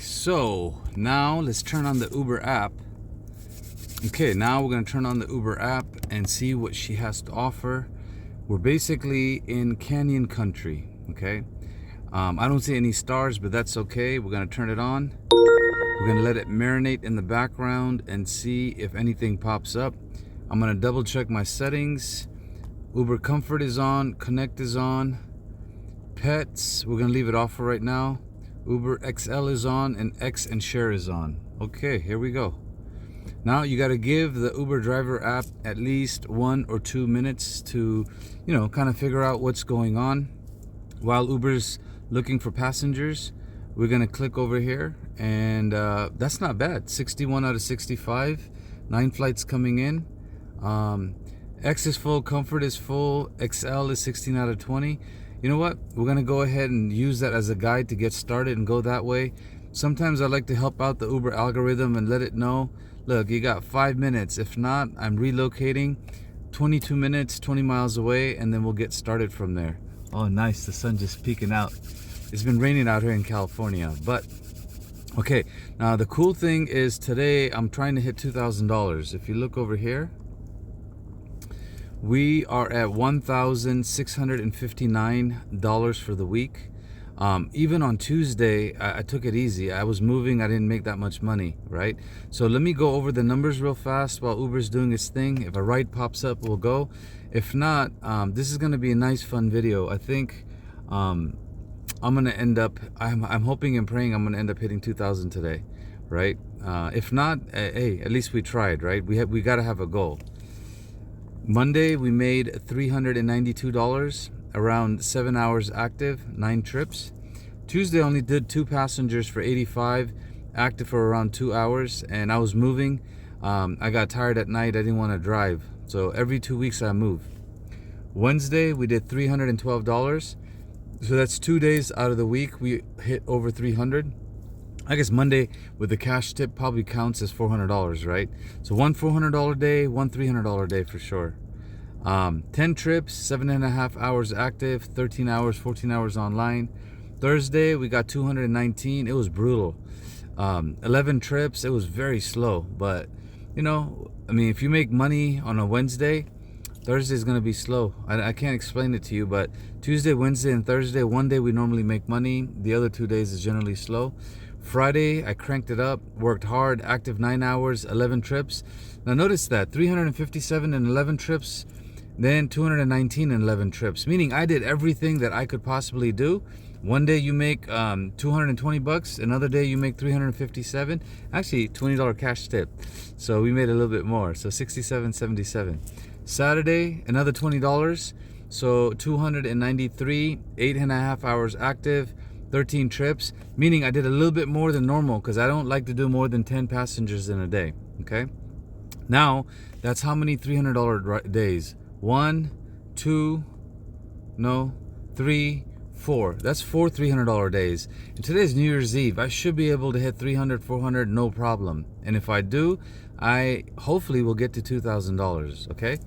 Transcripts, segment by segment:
so now let's turn on the Uber app. Okay, now we're gonna turn on the Uber app and see what she has to offer. We're basically in Canyon Country, okay? I don't see any stars, but that's okay. We're gonna turn it on. We're gonna let it marinate in the background and see if anything pops up. I'm gonna double check my settings. Uber Comfort is on, Connect is on, Pets, we're gonna leave it off for right now. Uber XL is on, and X and Share is on. Okay, here we go. Now you gotta give the Uber driver app at least 1 or 2 minutes to, kind of figure out what's going on. While Uber's looking for passengers, we're gonna click over here, and that's not bad. 61 out of 65, 9 flights coming in. X is full, Comfort is full, XL is 16 out of 20. You know what? We're gonna go ahead and use that as a guide to get started and go that way. Sometimes I like to help out the Uber algorithm and let it know, look, you got 5 minutes. If not, I'm relocating 22 minutes, 20 miles away, and then we'll get started from there. Oh, nice, the sun just peeking out. It's been raining out here in California, but okay. Now the cool thing is today I'm trying to hit $2,000. If you look over here, we are at $1,659 for the week. Even on Tuesday, I took it easy. I was moving, I didn't make that much money, right? So let me go over the numbers real fast while Uber's doing its thing. If a ride pops up, we'll go. If not, this is gonna be a nice fun video. I think I'm gonna end up, I'm hoping and praying I'm gonna end up hitting 2,000 today, right? If not, hey, at least we tried, right? We gotta have a goal. Monday we made $392, around 7 hours active, 9 trips. Tuesday only did 2 passengers for 85, active for around 2 hours, and I was moving. I got tired at night, I didn't want to drive, so every 2 weeks I move. Wednesday we did $312, so that's 2 days out of the week we hit over 300. I guess Monday with the cash tip probably counts as $400, right? So one $400 day, one $300 day for sure. 10 trips, 7.5 hours active, 13 hours, 14 hours online. Thursday we got 219. It was brutal. 11 trips. It was very slow, but if you make money on a Wednesday, Thursday is going to be slow. I can't explain it to you, but Tuesday, Wednesday, and Thursday, one day we normally make money. The other 2 days is generally slow. Friday, I cranked it up, worked hard, active 9 hours, 11 trips. Now notice that, 357 and 11 trips, then 219 and 11 trips, meaning I did everything that I could possibly do. One day you make 220 bucks, another day you make 357, actually $20 cash tip. So we made a little bit more, so 67.77. Saturday, another $20, so 293, 8.5 hours active, 13 trips, meaning I did a little bit more than normal because I don't like to do more than 10 passengers in a day, okay? Now, that's how many $300 days? 1, 2, 3, 4. That's 4 $300 days. And today's New Year's Eve. I should be able to hit 300, 400, no problem. And if I do, I hopefully will get to $2,000, okay?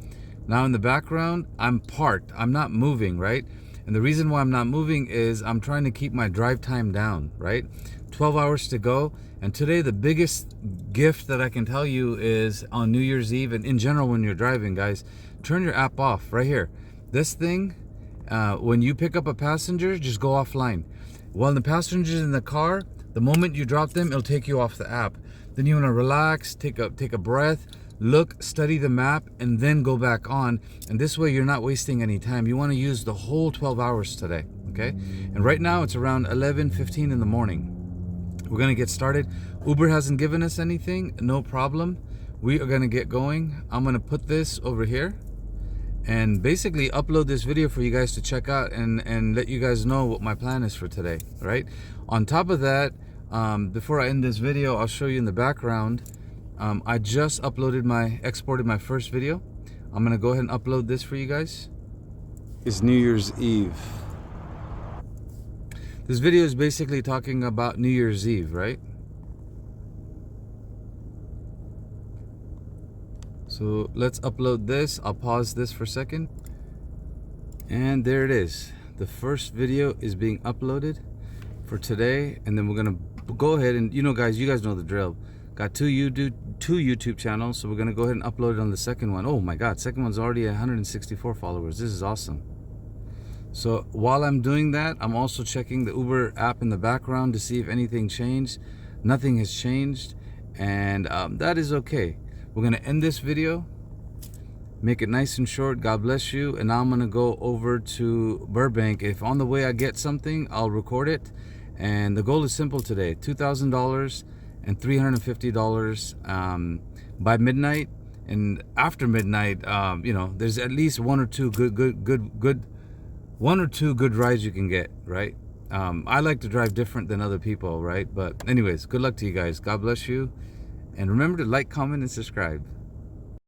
Now in the background, I'm parked. I'm not moving, right? And the reason why I'm not moving is I'm trying to keep my drive time down, right? 12 hours to go. And today the biggest gift that I can tell you is on New Year's Eve and in general when you're driving, guys, turn your app off right here. This thing, when you pick up a passenger, just go offline. While the passenger's in the car, the moment you drop them, it'll take you off the app. Then you want to relax, take a breath, look, study the map, and then go back on. And this way you're not wasting any time. You want to use the whole 12 hours today, okay? And right now it's around 11:15 in the morning. We're gonna get started. Uber hasn't given us anything, no problem. We are gonna get going. I'm gonna put this over here and basically upload this video for you guys to check out and let you guys know what my plan is for today, right? On top of that, before I end this video, I'll show you in the background, I just exported my first video. I'm gonna go ahead and upload this for you guys. It's New Year's Eve. This video is basically talking about New Year's Eve, right? So let's upload this. I'll pause this for a second. And there it is. The first video is being uploaded for today, and then we're gonna go ahead and, guys, you guys know the drill. Got two YouTube channels, so we're gonna go ahead and upload it on the second one. Oh my God, second one's already 164 followers. This is awesome. So while I'm doing that, I'm also checking the Uber app in the background to see if anything changed. Nothing has changed, and that is okay. We're gonna end this video, make it nice and short. God bless you. And now I'm gonna go over to Burbank. If on the way I get something, I'll record it. And the goal is simple today: $2,000 and $350 by midnight. And after midnight, there's at least one or two good rides you can get, right? I like to drive different than other people, right? But anyways, good luck to you guys. God bless you. And remember to like, comment, and subscribe.